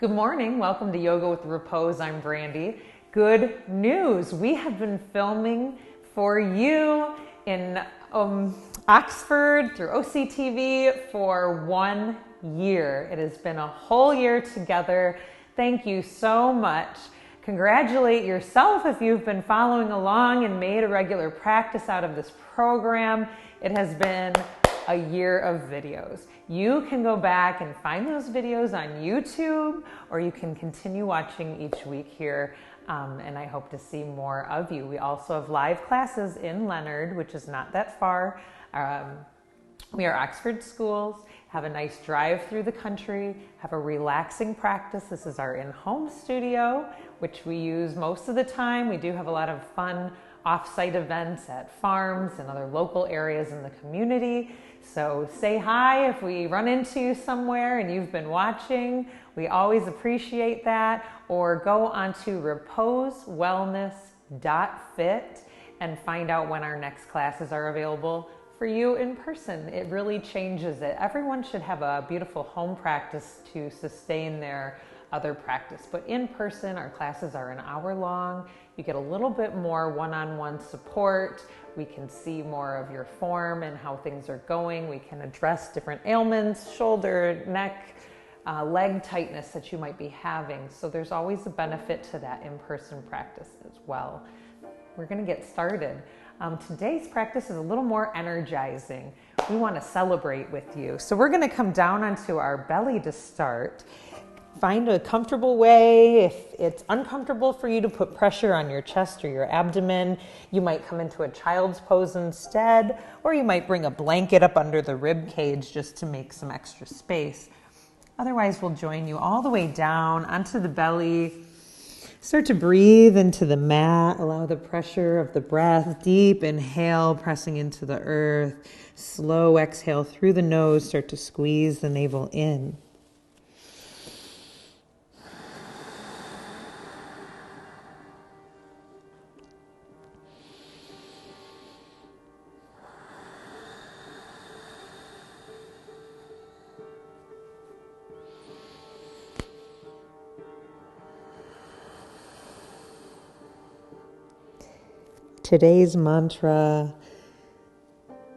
Good morning. Welcome to Yoga with Repose. I'm Brandy. Good news. We have been filming for you in Oxford through OCTV for 1 year. It has been a whole year together. Thank you so much. Congratulate yourself if you've been following along and made a regular practice out of this program. It has been a year of videos. You can go back and find those videos on YouTube, or you can continue watching each week here, and I hope to see more of you. We also have live classes in Leonard, which is not that far. We are Oxford schools, have a nice drive through the country, have a relaxing practice. This is our in-home studio, which we use most of the time. We do have a lot of fun off-site events at farms and other local areas in the community. So say hi if we run into you somewhere and you've been watching. We always appreciate that. Or go onto reposewellness.fit and find out when our next classes are available for you in person. It really changes it. Everyone should have a beautiful home practice to sustain their other practice. But in person, our classes are an hour long. You get a little bit more one-on-one support. We can see more of your form and how things are going. We can address different ailments, shoulder, neck, leg tightness that you might be having. So there's always a benefit to that in-person practice as well. We're going to get started. Today's practice is a little more energizing. We want to celebrate with you. So we're going to come down onto our belly to start. Find a comfortable way. If it's uncomfortable for you to put pressure on your chest or your abdomen, you might come into a child's pose instead, or you might bring a blanket up under the rib cage just to make some extra space. Otherwise, we'll join you all the way down onto the belly. Start to breathe into the mat. Allow the pressure of the breath. Deep inhale, pressing into the earth. Slow exhale through the nose. Start to squeeze the navel in. Today's mantra,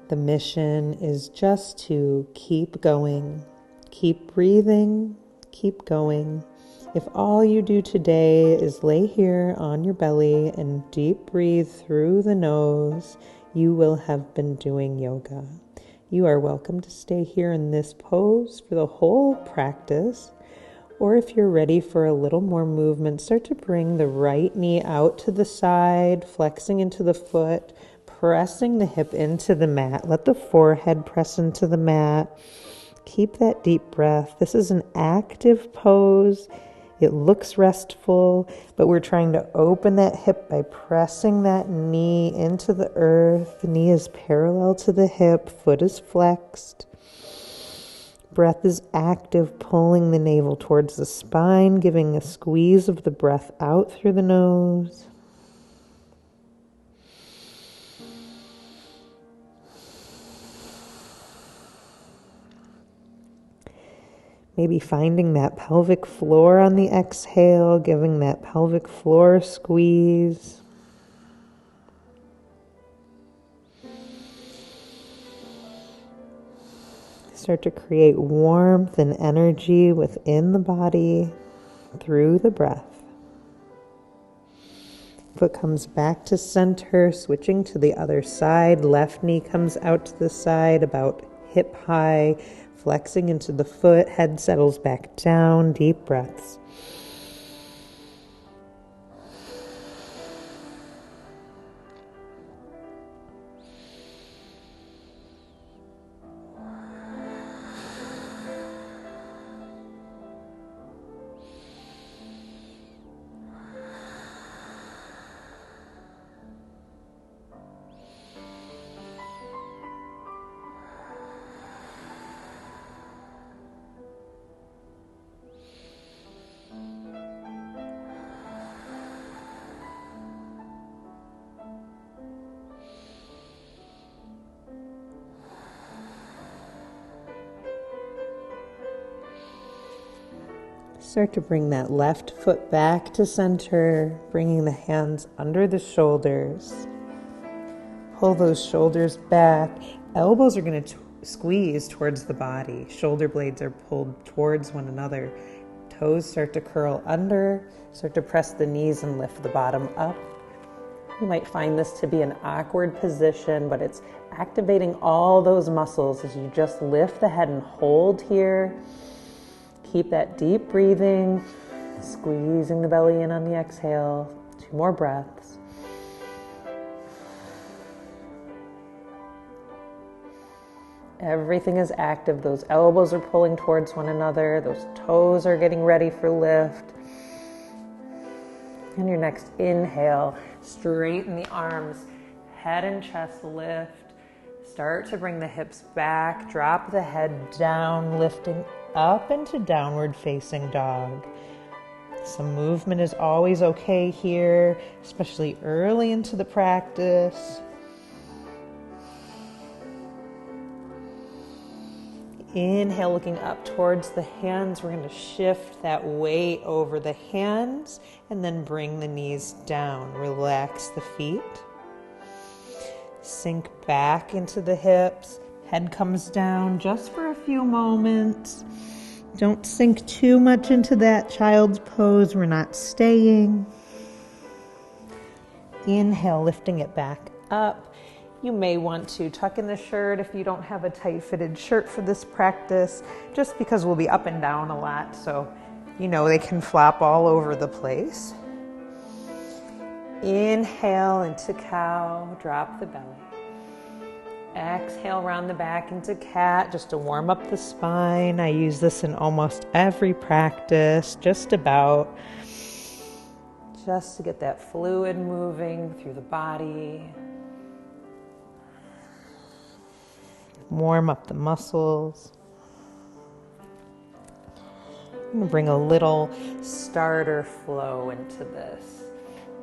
the mission is just to keep going, keep breathing, keep going. If all you do today is lay here on your belly and deep breathe through the nose, you will have been doing yoga. You are welcome to stay here in this pose for the whole practice. Or if you're ready for a little more movement, start to bring the right knee out to the side, flexing into the foot, pressing the hip into the mat. Let the forehead press into the mat. Keep that deep breath. This is an active pose. It looks restful, but we're trying to open that hip by pressing that knee into the earth. The knee is parallel to the hip, foot is flexed. Breath is active, pulling the navel towards the spine, giving a squeeze of the breath out through the nose. Maybe finding that pelvic floor on the exhale, giving that pelvic floor squeeze. Start to create warmth and energy within the body through the breath. Foot comes back to center, switching to the other side. Left knee comes out to the side, about hip high, flexing into the foot. Head settles back down. Deep breaths. Start to bring that left foot back to center, bringing the hands under the shoulders. Pull those shoulders back. Elbows are going to squeeze towards the body. Shoulder blades are pulled towards one another. Toes start to curl under. Start to press the knees and lift the bottom up. You might find this to be an awkward position, but it's activating all those muscles as you just lift the head and hold here. Keep that deep breathing, squeezing the belly in on the exhale. 2 more breaths. Everything is active. Those elbows are pulling towards one another. Those toes are getting ready for lift. And your next inhale, straighten the arms, head and chest lift. Start to bring the hips back, drop the head down, lifting up into downward facing dog. Some movement is always okay here, especially early into the practice. Inhale, looking up towards the hands. We're going to shift that weight over the hands and then bring the knees down. Relax the feet. Sink back into the hips. Head comes down just for a few moments. Don't sink too much into that child's pose. We're not staying. Inhale, lifting it back up. You may want to tuck in the shirt if you don't have a tight fitted shirt for this practice, just because we'll be up and down a lot, so they can flop all over the place. Inhale into cow, drop the belly. Exhale, round the back into cat, just to warm up the spine. I use this in almost every practice, just about, just to get that fluid moving through the body. Warm up the muscles. I'm going to bring a little starter flow into this.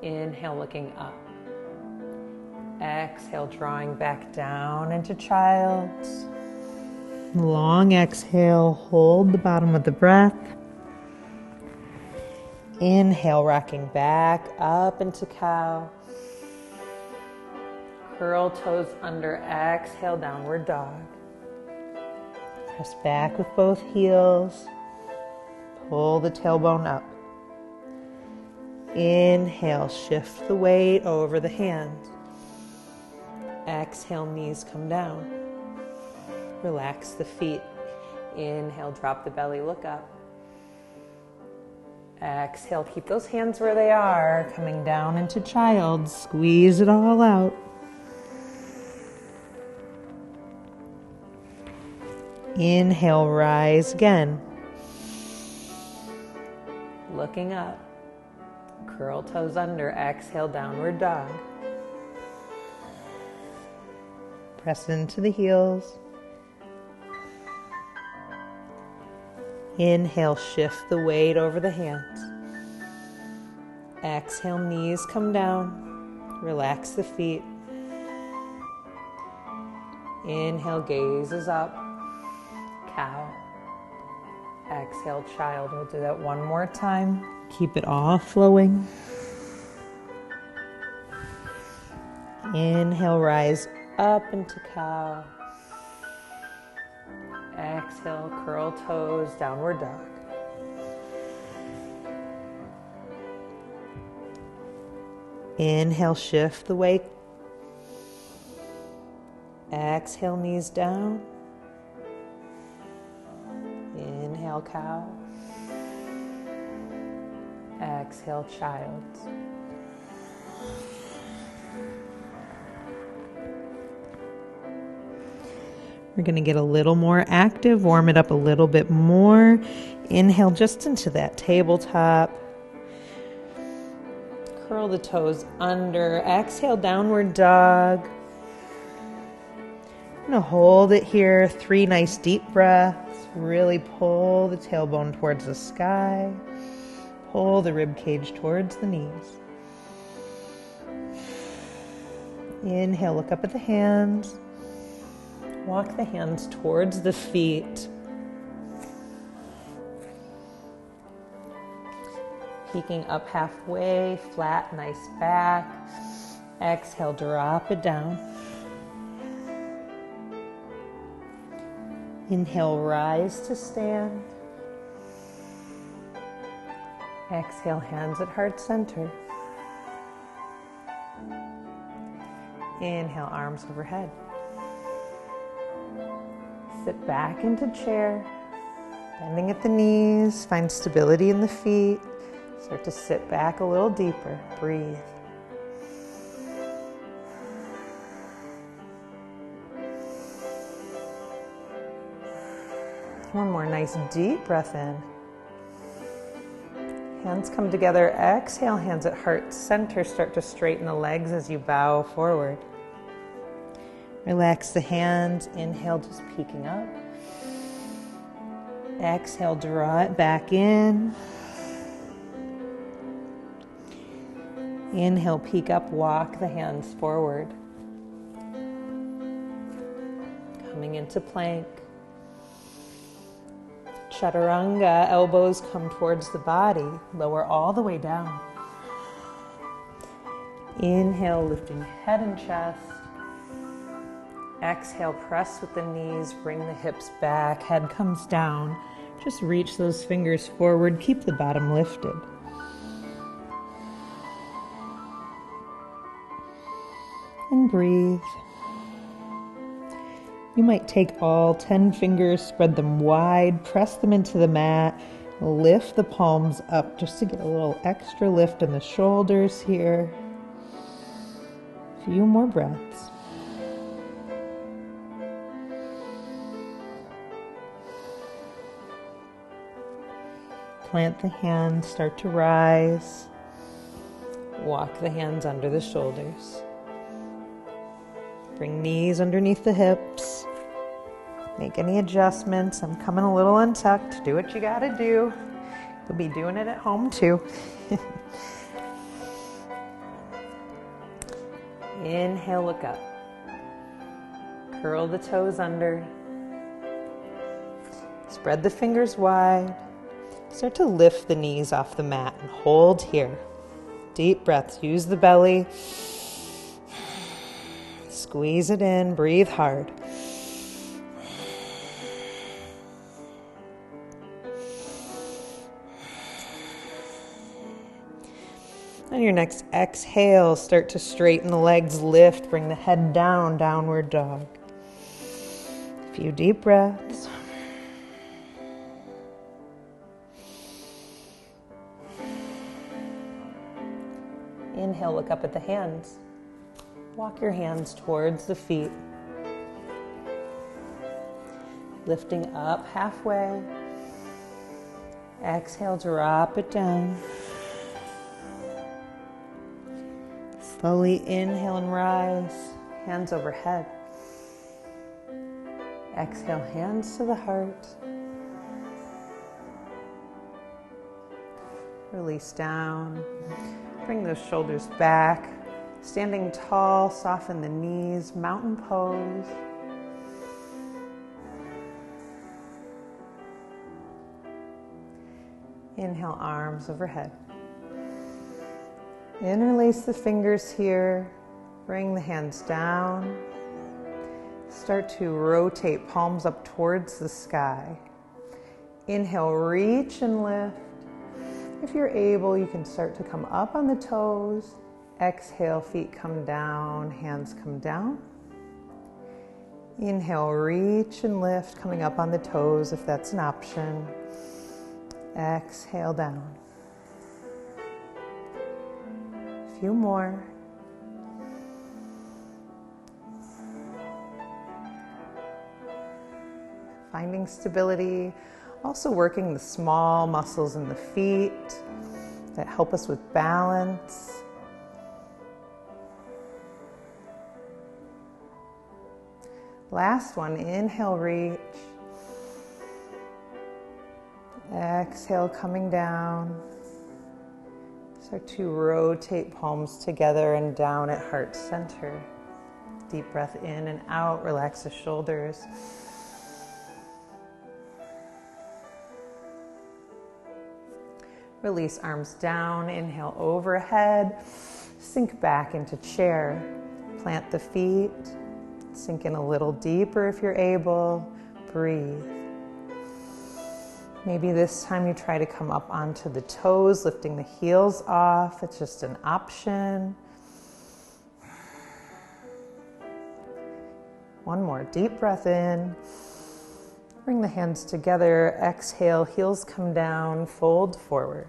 Inhale, looking up. Exhale, drawing back down into child's. Long exhale, hold the bottom of the breath. Inhale, rocking back up into cow. Curl toes under, exhale, downward dog. Press back with both heels. Pull the tailbone up. Inhale, shift the weight over the hands. Exhale, knees come down. Relax the feet. Inhale, drop the belly, look up. Exhale, keep those hands where they are, coming down into child. Squeeze it all out. Inhale, rise again. Looking up. Curl toes under, exhale, downward dog. Press into the heels. Inhale, shift the weight over the hands. Exhale, knees come down. Relax the feet. Inhale, gazes up. Cow. Exhale, child. We'll do that one more time. Keep it all flowing. Inhale, rise up into cow. Exhale, curl toes, downward dog. Inhale, shift the weight. Exhale, knees down. Inhale, cow. Exhale, child. We're going to get a little more active, warm it up a little bit more. Inhale just into that tabletop. Curl the toes under. Exhale, downward dog. I'm going to hold it here. 3 nice deep breaths. Really pull the tailbone towards the sky. Pull the rib cage towards the knees. Inhale, look up at the hands. Walk the hands towards the feet. peeking up halfway, flat, nice back. Exhale, drop it down. Inhale, rise to stand. Exhale, hands at heart center. Inhale, arms overhead. Sit back into chair, bending at the knees, find stability in the feet. Start to sit back a little deeper. Breathe. One more nice deep breath in. Hands come together. Exhale, hands at heart center. Start to straighten the legs as you bow forward. Relax the hands. Inhale, just peeking up. Exhale, draw it back in. Inhale, peek up, walk the hands forward. Coming into plank. Chaturanga, elbows come towards the body, lower all the way down. Inhale, lifting head and chest. Exhale, press with the knees, bring the hips back, head comes down. Just reach those fingers forward, keep the bottom lifted. And breathe. You might take all 10 fingers, spread them wide, press them into the mat, lift the palms up just to get a little extra lift in the shoulders here. A few more breaths. Plant the hands, start to rise. Walk the hands under the shoulders. Bring knees underneath the hips. Make any adjustments. I'm coming a little untucked. Do what you gotta do. You'll be doing it at home too. Inhale, look up. Curl the toes under. Spread the fingers wide. Start to lift the knees off the mat and hold here. Deep breaths. Use the belly. Squeeze it in, breathe hard. On your next exhale, start to straighten the legs, lift, bring the head down, downward dog. A few deep breaths. Inhale, look up at the hands. Walk your hands towards the feet. Lifting up halfway. Exhale, drop it down. Slowly inhale and rise. Hands overhead. Exhale, hands to the heart. Release down. Bring those shoulders back. Standing tall, soften the knees, mountain pose. Inhale, arms overhead. Interlace the fingers here. Bring the hands down. Start to rotate palms up towards the sky. Inhale, reach and lift. If you're able, you can start to come up on the toes. Exhale, feet come down, hands come down. Inhale, reach and lift, coming up on the toes if that's an option. Exhale, down. A few more. Finding stability, also working the small muscles in the feet that help us with balance. Last one, inhale, reach. Exhale, coming down. Start to rotate palms together and down at heart center. Deep breath in and out, relax the shoulders. Release arms down, inhale overhead, sink back into chair. Plant the feet, sink in a little deeper if you're able, breathe. Maybe this time you try to come up onto the toes, lifting the heels off. It's just an option. One more deep breath in. Bring the hands together, exhale, heels come down, fold forward.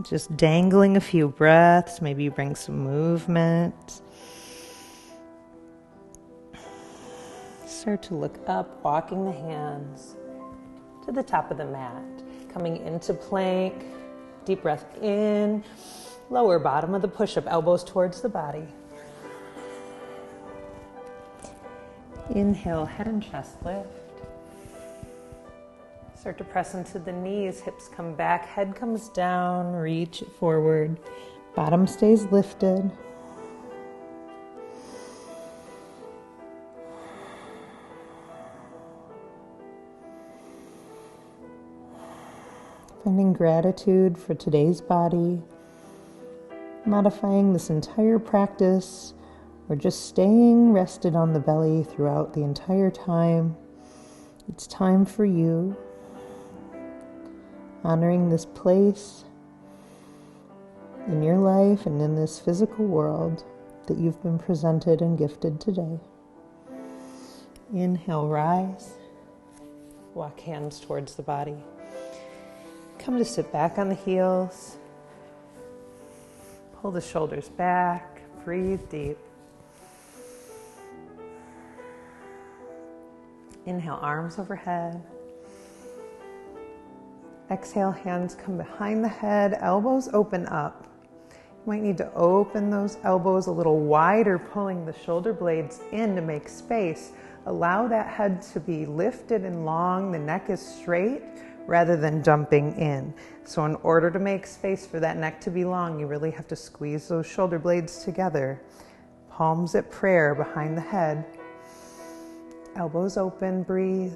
Just dangling a few breaths, maybe you bring some movement. Start to look up, walking the hands to the top of the mat. Coming into plank, deep breath in, lower bottom of the push-up, elbows towards the body. Inhale, head and chest lift. Start to press into the knees, hips come back, head comes down, reach it forward, bottom stays lifted. Finding gratitude for today's body, modifying this entire practice, or just staying rested on the belly throughout the entire time. It's time for you. Honoring this place in your life and in this physical world that you've been presented and gifted today. Inhale, rise. Walk hands towards the body. Come to sit back on the heels. Pull the shoulders back. Breathe deep. Inhale, arms overhead. Exhale, hands come behind the head, elbows open up. You might need to open those elbows a little wider, pulling the shoulder blades in to make space. Allow that head to be lifted and long, the neck is straight rather than dumping in. So in order to make space for that neck to be long, you really have to squeeze those shoulder blades together. Palms at prayer behind the head. Elbows open, breathe.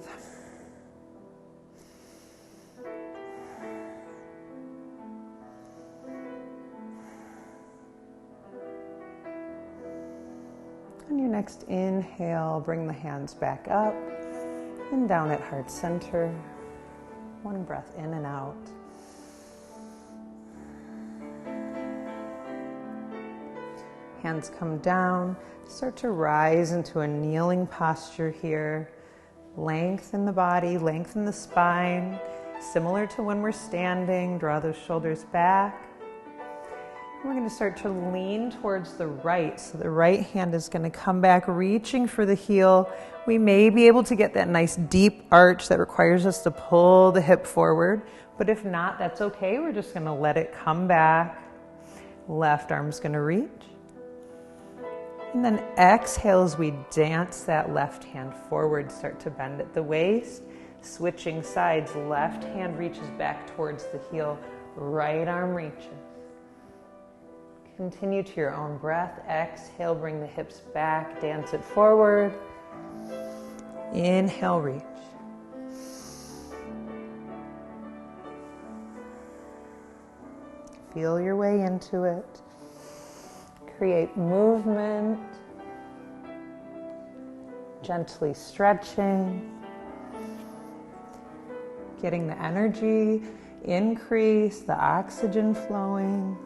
On your next inhale, bring the hands back up and down at heart center. One breath in and out. Hands come down. Start to rise into a kneeling posture here. Lengthen the body, lengthen the spine. Similar to when we're standing, draw those shoulders back. We're going to start to lean towards the right. So the right hand is going to come back, reaching for the heel. We may be able to get that nice deep arch that requires us to pull the hip forward. But if not, that's okay. We're just going to let it come back. Left arm's going to reach. And then exhale as we dance that left hand forward. Start to bend at the waist. Switching sides. Left hand reaches back towards the heel. Right arm reaches. Continue to your own breath. Exhale, bring the hips back, dance it forward. Inhale, reach. Feel your way into it. Create movement. Gently stretching. Getting the energy increase, the oxygen flowing.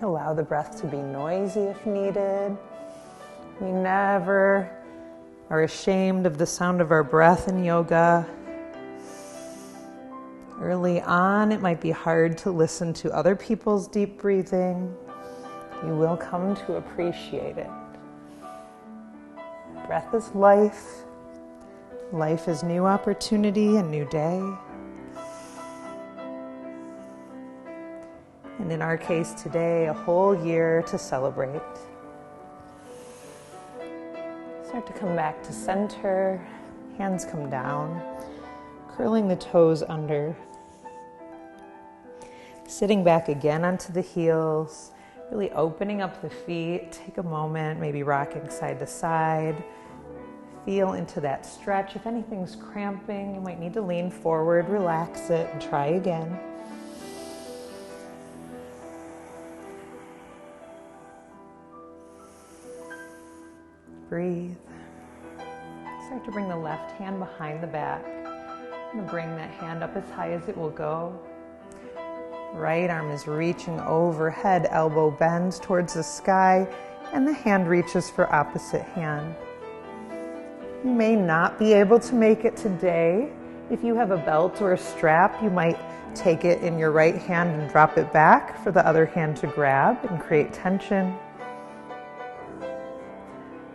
Allow the breath to be noisy if needed. We never are ashamed of the sound of our breath in yoga. Early on, it might be hard to listen to other people's deep breathing. You will come to appreciate it. Breath is life. Life is new opportunity, a new day. And in our case today, a whole year to celebrate. Start to come back to center. Hands come down. Curling the toes under. Sitting back again onto the heels. Really opening up the feet. Take a moment, maybe rocking side to side. Feel into that stretch. If anything's cramping, you might need to lean forward, relax it, and try again. Breathe. Start to bring the left hand behind the back. I'm going to bring that hand up as high as it will go. Right arm is reaching overhead, elbow bends towards the sky, and the hand reaches for opposite hand. You may not be able to make it today. If you have a belt or a strap, you might take it in your right hand and drop it back for the other hand to grab and create tension.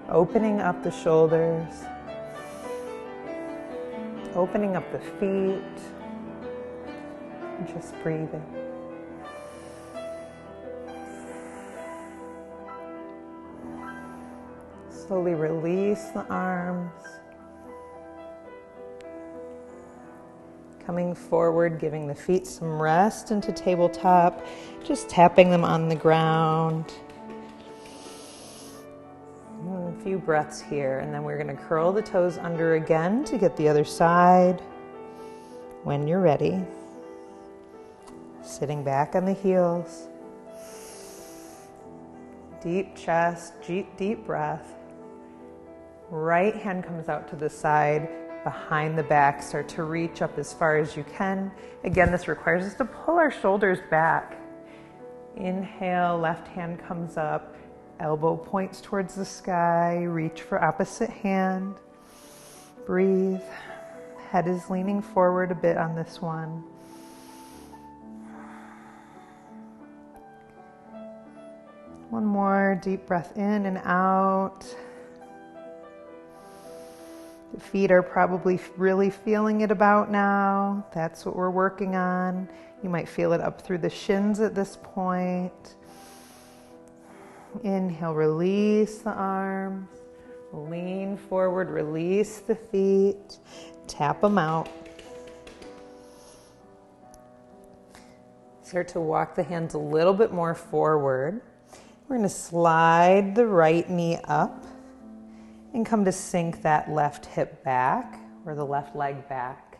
Opening up the shoulders, opening up the feet, and just breathing. Slowly release the arms. Coming forward, giving the feet some rest into tabletop, just tapping them on the ground. A few breaths here, and then we're going to curl the toes under again to get the other side. When you're ready, sitting back on the heels. Deep chest, deep breath. Right hand comes out to the side, behind the back. Start to reach up as far as you can. Again, this requires us to pull our shoulders back. Inhale, left hand comes up, elbow points towards the sky, reach for opposite hand. Breathe. Head is leaning forward a bit on this one. One more deep breath in and out. The feet are probably really feeling it about now. That's what we're working on. You might feel it up through the shins at this point. Inhale, release the arms. Lean forward, release the feet. Tap them out. Start to walk the hands a little bit more forward. We're going to slide the right knee up and come to sink that left hip back or the left leg back.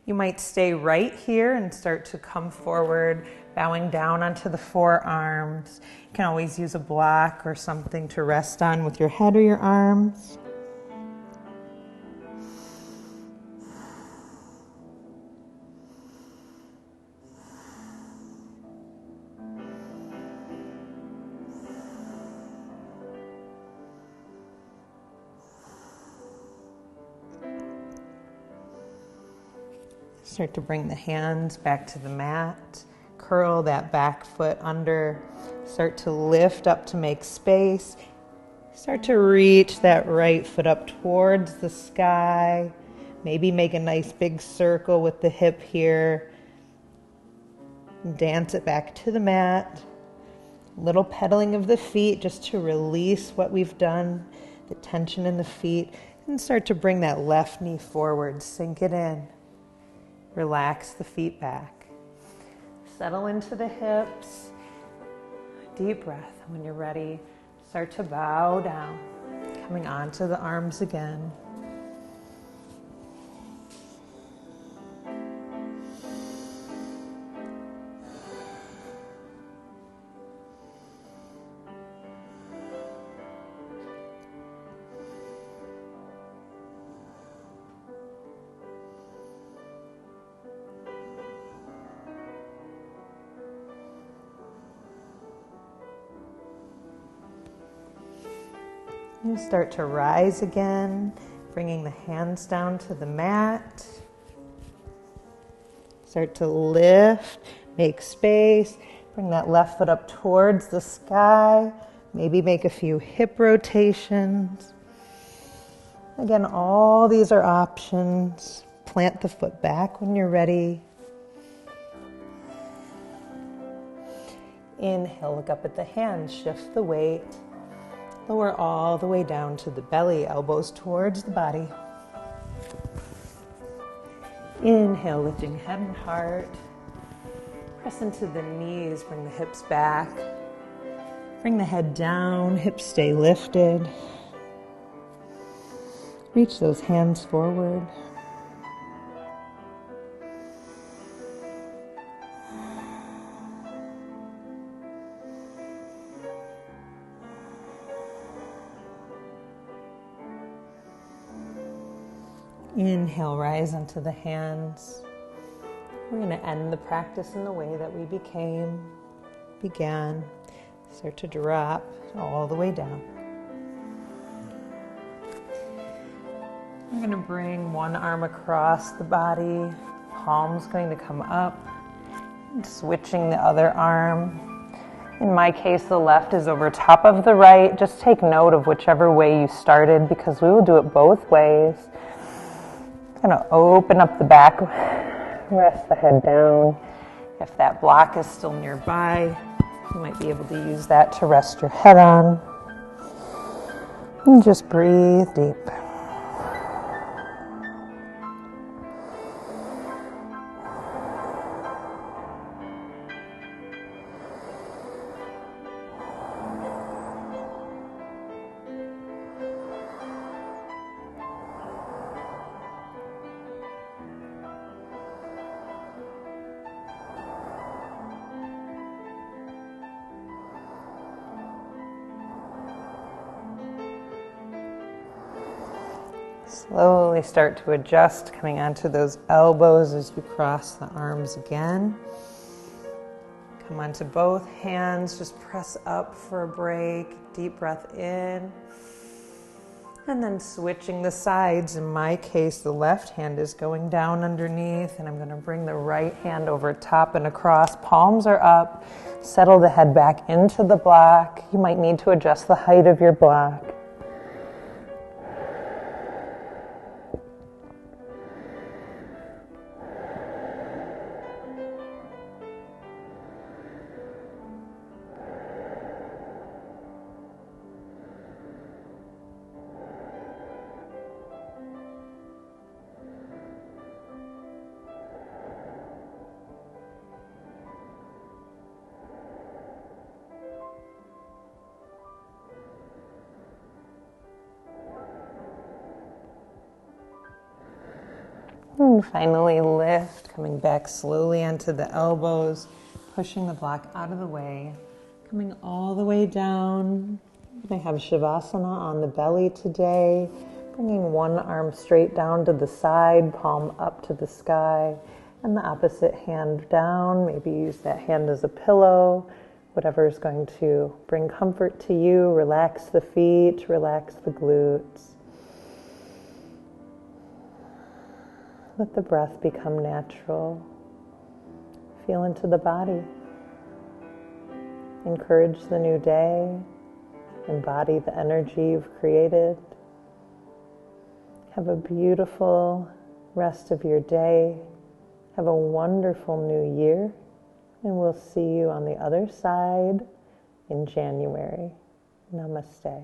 You might stay right here and start to come forward, bowing down onto the forearms. You can always use a block or something to rest on with your head or your arms. Start to bring the hands back to the mat. Curl that back foot under. Start to lift up to make space. Start to reach that right foot up towards the sky. Maybe make a nice big circle with the hip here. Dance it back to the mat. Little pedaling of the feet just to release what we've done, the tension in the feet, and start to bring that left knee forward. Sink it in. Relax the feet back. Settle into the hips. Deep breath. When you're ready, start to bow down. Coming onto the arms again. You start to rise again, bringing the hands down to the mat. Start to lift, make space, bring that left foot up towards the sky. Maybe make a few hip rotations. Again, all these are options. Plant the foot back when you're ready. Inhale, look up at the hands, shift the weight. Lower all the way down to the belly, elbows towards the body. Inhale, lifting head and heart. Press into the knees, bring the hips back. Bring the head down, hips stay lifted. Reach those hands forward. Inhale, rise onto the hands. We're going to end the practice in the way that we began. Start to drop all the way down. We're going to bring one arm across the body. Palm's going to come up. And switching the other arm. In my case, the left is over top of the right. Just take note of whichever way you started because we will do it both ways. Going to open up the back, rest the head down. If that block is still nearby, you might be able to use that to rest your head on. And just breathe deep. Slowly start to adjust, coming onto those elbows as you cross the arms again. Come onto both hands, just press up for a break. Deep breath in. And then switching the sides. In my case, the left hand is going down underneath, and I'm going to bring the right hand over top and across. Palms are up. Settle the head back into the block. You might need to adjust the height of your block. And finally lift, coming back slowly onto the elbows, pushing the block out of the way, coming all the way down. I have Shavasana on the belly today, bringing one arm straight down to the side, palm up to the sky, and the opposite hand down. Maybe use that hand as a pillow, whatever is going to bring comfort to you. Relax the feet, relax the glutes. Let the breath become natural. Feel into the body. Encourage the new day. Embody the energy you've created. Have a beautiful rest of your day. Have a wonderful new year. And we'll see you on the other side in January. Namaste.